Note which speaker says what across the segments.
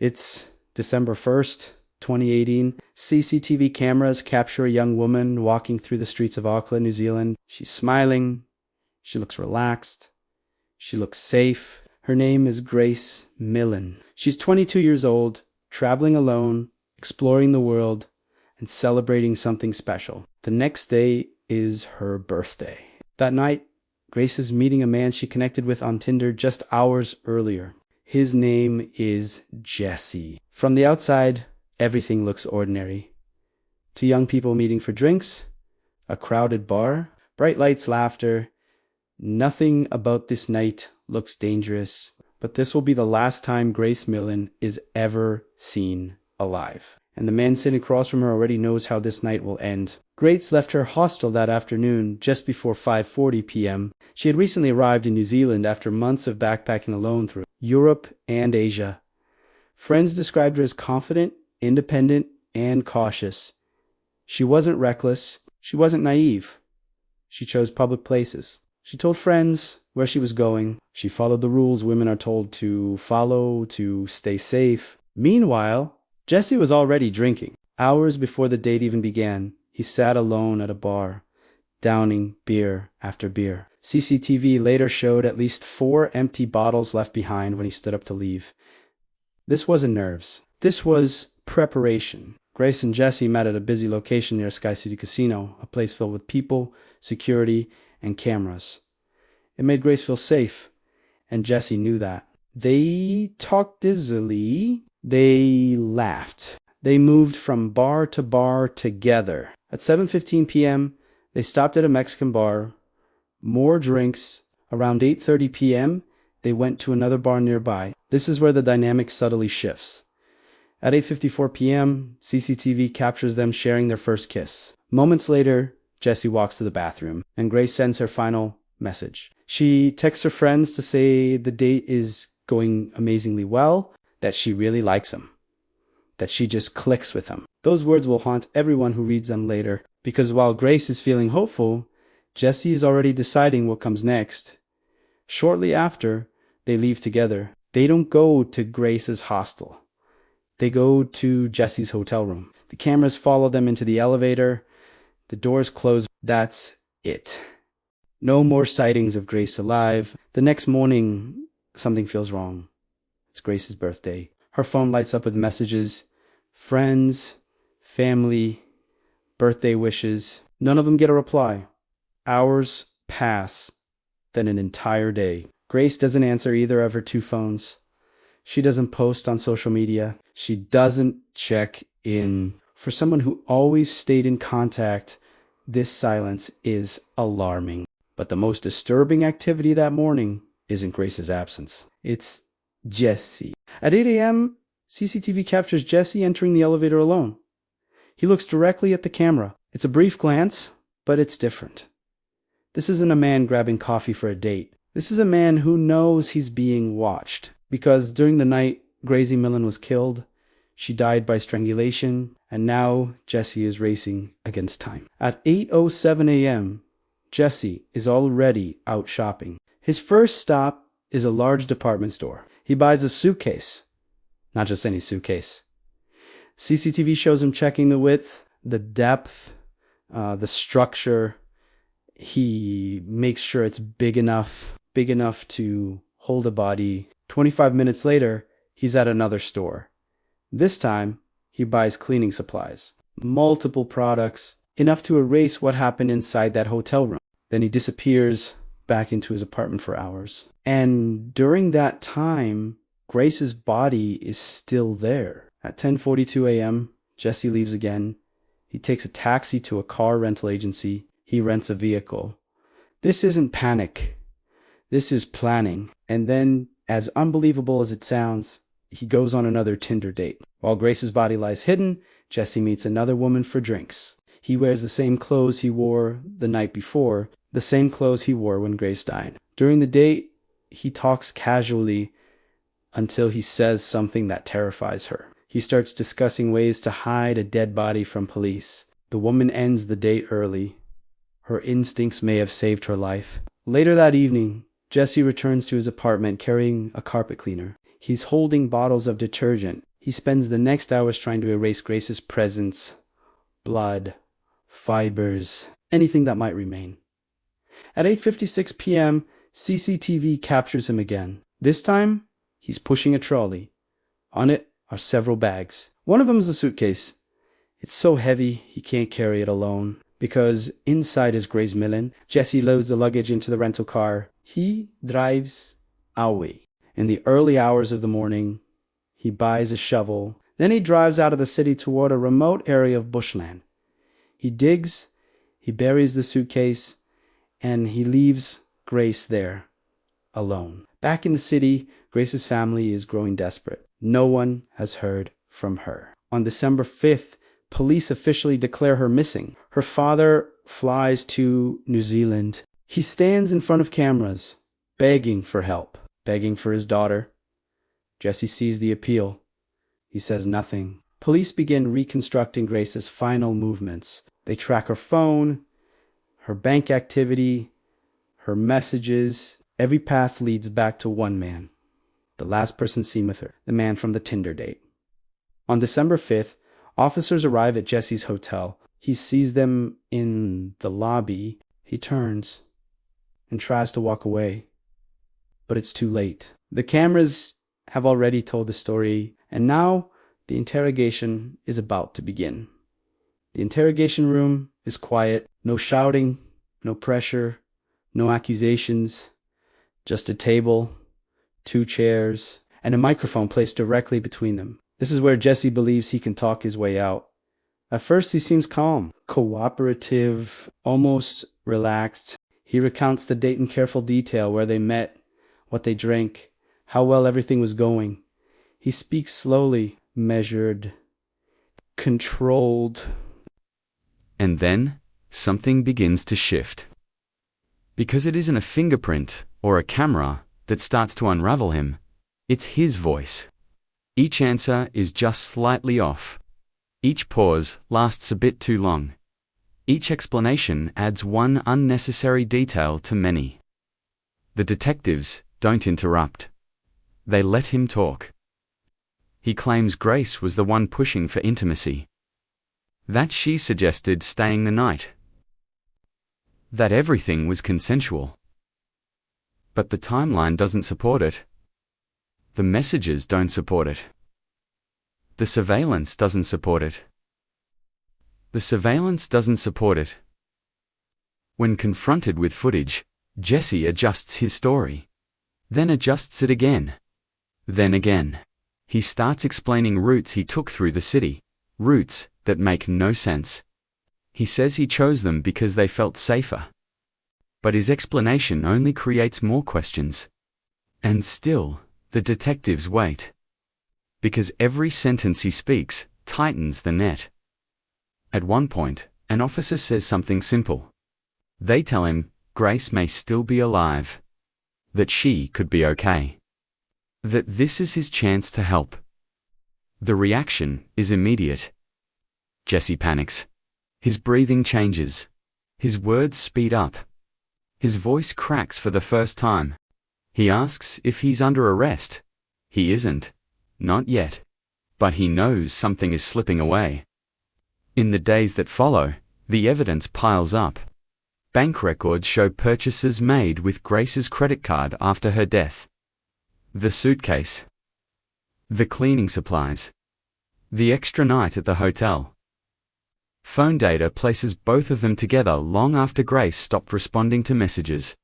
Speaker 1: It's December 1st, 2018. CCTV cameras capture a young woman walking through the streets of Auckland, New Zealand. She's smiling. She looks relaxed. She looks safe. Her name is Grace Millane. She's 22 years old, traveling alone, exploring the world, and celebrating something special. The next day is her birthday. That night, Grace is meeting a man she connected with on Tinder just hours earlier. His name is Jesse. From the outside, everything looks ordinary. Two young people meeting for drinks, a crowded bar, bright lights, laughter. Nothing about this night looks dangerous, but this will be the last time Grace Millane is ever seen alive. And the man sitting across from her already knows how this night will end. Grace left her hostel that afternoon just before 5:40 p.m. She had recently arrived in New Zealand after months of backpacking alone through Europe and Asia. Friends described her as confident, independent, and cautious. She wasn't reckless. She wasn't naive. She chose public places. She told friends where she was going. She followed the rules women are told to follow to stay safe. Meanwhile, Jesse was already drinking. Hours before the date even began, he sat alone at a bar, downing beer after beer. CCTV later showed at least 4 empty bottles left behind when he stood up to leave. This wasn't nerves. This was preparation. Grace and Jesse met at a busy location near Sky City Casino, a place filled with people, security, and cameras. It made Grace feel safe, and Jesse knew that. They talked easily. They laughed. They moved from bar to bar together. At 7:15 p.m., they stopped at a Mexican bar. More drinks. Around 8:30 p.m., they went to another bar nearby. This is where the dynamic subtly shifts. At 8:54 p.m., CCTV captures them sharing their first kiss. Moments later, Jesse walks to the bathroom, and Grace sends her final message. She texts her friends to say the date is going amazingly well, that she really likes him, that she just clicks with him. Those words will haunt everyone who reads them later, because while Grace is feeling hopeful, Jesse is already deciding what comes next. Shortly after, they leave together. They don't go to Grace's hostel. They go to Jesse's hotel room. The cameras follow them into the elevator. The doors close. That's it. No more sightings of Grace alive. The next morning, something feels wrong. It's Grace's birthday. Her phone lights up with messages. Friends, family, birthday wishes. None of them get a reply. Hours pass, then an entire day. Grace doesn't answer either of her 2 phones. She doesn't post on social media. She doesn't check in. For someone who always stayed in contact, this silence is alarming. But the most disturbing activity that morning isn't Grace's absence. It's Jesse. At 8 a.m., CCTV captures Jesse entering the elevator alone. He looks directly at the camera. It's a brief glance, but it's different. This isn't a man grabbing coffee for a date. This is a man who knows he's being watched. Because during the night Grace Millane was killed, she died by strangulation, and now Jesse is racing against time. At 8:07 a.m., Jesse is already out shopping. His first stop is a large department store. He buys a suitcase. Not just any suitcase. CCTV shows him checking the width, the depth, the structure. He makes sure it's big enough to hold a body. 25 minutes later, he's at another store. This time, he buys cleaning supplies. Multiple products, enough to erase what happened inside that hotel room. Then he disappears back into his apartment for hours. And during that time, Grace's body is still there. At 10:42 a.m., Jesse leaves again. He takes a taxi to a car rental agency. He rents a vehicle. This isn't panic. This is planning. And then, as unbelievable as it sounds, he goes on another Tinder date. While Grace's body lies hidden, Jesse meets another woman for drinks. He wears the same clothes he wore the night before, the same clothes he wore when Grace died. During the date, he talks casually until he says something that terrifies her. He starts discussing ways to hide a dead body from police. The woman ends the date early. Her instincts may have saved her life. Later that evening, Jesse returns to his apartment carrying a carpet cleaner. He's holding bottles of detergent. He spends the next hours trying to erase Grace's presence, blood, fibers, anything that might remain. At 8:56 p.m., CCTV captures him again. This time, he's pushing a trolley. On it are several bags. One of them is a suitcase. It's so heavy, he can't carry it alone. Because inside is Grace Millane. Jesse loads the luggage into the rental car. He drives away. In the early hours of the morning, he buys a shovel. Then he drives out of the city toward a remote area of bushland. He digs, he buries the suitcase, and he leaves Grace there, alone. Back in the city, Grace's family is growing desperate. No one has heard from her. On December 5th, police officially declare her missing. Her father flies to New Zealand. He stands in front of cameras, begging for help, begging for his daughter. Jesse sees the appeal. He says nothing. Police begin reconstructing Grace's final movements. They track her phone, her bank activity, her messages. Every path leads back to one man, the last person seen with her, the man from the Tinder date. On December 5th, officers arrive at Jesse's hotel. He sees them in the lobby. He turns and tries to walk away, but it's too late. The cameras have already told the story, and now the interrogation is about to begin. The interrogation room is quiet. No shouting, no pressure, no accusations. Just a table, 2 chairs, and a microphone placed directly between them. This is where Jesse believes he can talk his way out. At first, he seems calm, cooperative, almost relaxed. He recounts the date in careful detail, where they met, what they drank, how well everything was going. He speaks slowly, measured, controlled.
Speaker 2: And then, something begins to shift. Because it isn't a fingerprint or a camera that starts to unravel him, it's his voice. Each answer is just slightly off. Each pause lasts a bit too long. Each explanation adds one unnecessary detail to many. The detectives don't interrupt. They let him talk. He claims Grace was the one pushing for intimacy. That she suggested staying the night. That everything was consensual. But the timeline doesn't support it. The messages don't support it. The surveillance doesn't support it. The surveillance doesn't support it. When confronted with footage, Jesse adjusts his story. Then adjusts it again. Then again. He starts explaining routes he took through the city. Routes that make no sense. He says he chose them because they felt safer. But his explanation only creates more questions. And still, the detectives wait. Because every sentence he speaks tightens the net. At one point, an officer says something simple. They tell him Grace may still be alive. That she could be okay. That this is his chance to help. The reaction is immediate. Jesse panics. His breathing changes. His words speed up. His voice cracks for the first time. He asks if he's under arrest. He isn't. Not yet. But he knows something is slipping away. In the days that follow, the evidence piles up. Bank records show purchases made with Grace's credit card after her death. The suitcase. The cleaning supplies. The extra night at the hotel. Phone data places both of them together long after Grace stopped responding to messages.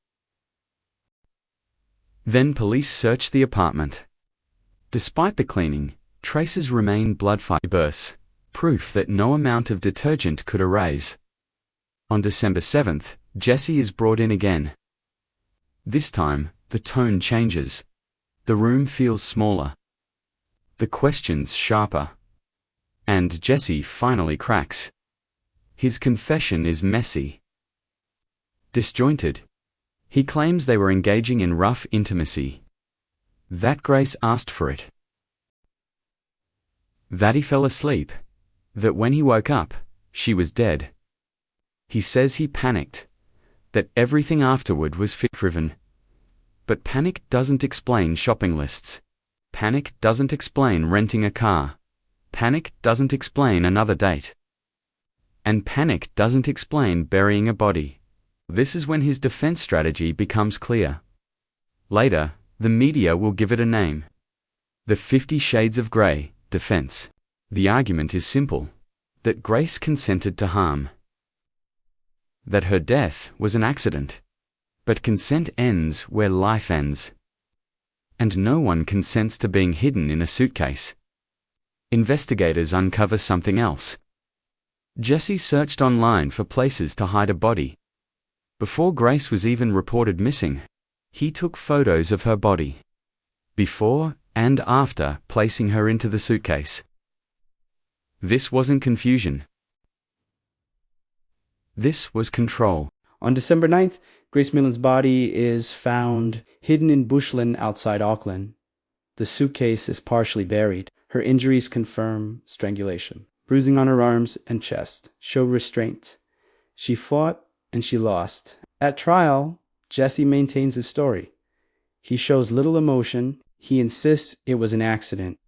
Speaker 2: Then police search the apartment. Despite the cleaning, traces remain blood fibers, proof that no amount of detergent could erase. On December 7th, Jesse is brought in again. This time, the tone changes. The room feels smaller. The questions sharper. And Jesse finally cracks. His confession is messy. Disjointed. He claims they were engaging in rough intimacy. That Grace asked for it. That he fell asleep. That when he woke up, she was dead. He says he panicked. That everything afterward was fit-driven. But panic doesn't explain shopping lists. Panic doesn't explain renting a car. Panic doesn't explain another date. And panic doesn't explain burying a body. This is when his defense strategy becomes clear. Later, the media will give it a name. The 50 Shades of Grey defense. The argument is simple: that Grace consented to harm. That her death was an accident. But consent ends where life ends. And no one consents to being hidden in a suitcase. Investigators uncover something else. Jesse searched online for places to hide a body. Before Grace was even reported missing, he took photos of her body. Before and after placing her into the suitcase. This wasn't confusion. This was control.
Speaker 1: On December 9th, Grace Millane's body is found hidden in bushland outside Auckland. The suitcase is partially buried. Her injuries confirm strangulation. Bruising on her arms and chest show restraint. She fought and she lost. At trial, Jesse maintains his story. He shows little emotion. He insists it was an accident.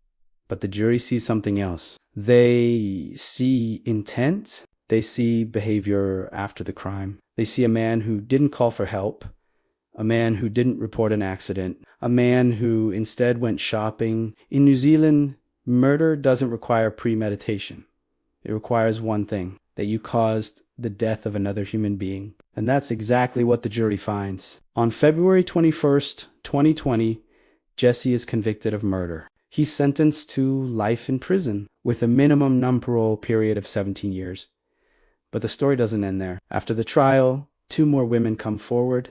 Speaker 1: But the jury sees something else. They see intent. They see behavior after the crime. They see a man who didn't call for help, a man who didn't report an accident, a man who instead went shopping. In New Zealand, murder doesn't require premeditation. It requires one thing: that you caused the death of another human being. And that's exactly what the jury finds. On February 21st, 2020, Jesse is convicted of murder. He's sentenced to life in prison with a minimum non-parole period of 17 years. But the story doesn't end there. After the trial, 2 more women come forward.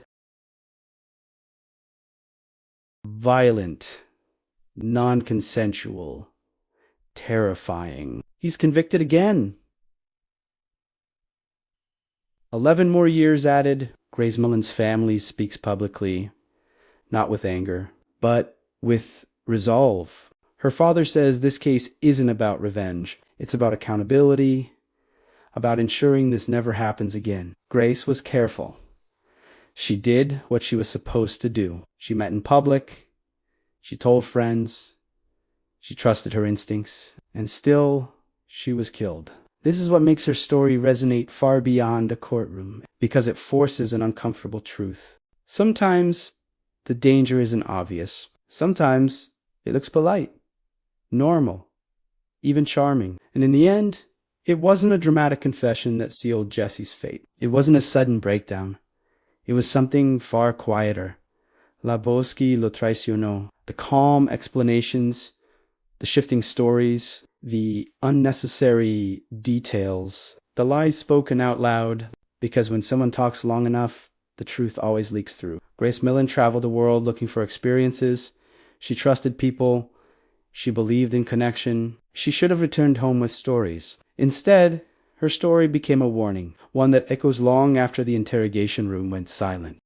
Speaker 1: Violent, non-consensual, terrifying. He's convicted again. 11 more years added. Grace Millane's family speaks publicly, not with anger, but with resolve. Her father says this case isn't about revenge. It's about accountability, about ensuring this never happens again. Grace was careful. She did what she was supposed to do. She met in public. She told friends. She trusted her instincts. And still, she was killed. This is what makes her story resonate far beyond a courtroom, because it forces an uncomfortable truth. Sometimes the danger isn't obvious. Sometimes it looks polite, normal, even charming. And in the end, it wasn't a dramatic confession that sealed Jesse's fate. It wasn't a sudden breakdown. It was something far quieter. La voz que lo traicionó. The calm explanations, the shifting stories, the unnecessary details, the lies spoken out loud, because when someone talks long enough, the truth always leaks through. Grace Millane traveled the world looking for experiences. She trusted people. She believed in connection. She should have returned home with stories. Instead, her story became a warning, one that echoes long after the interrogation room went silent.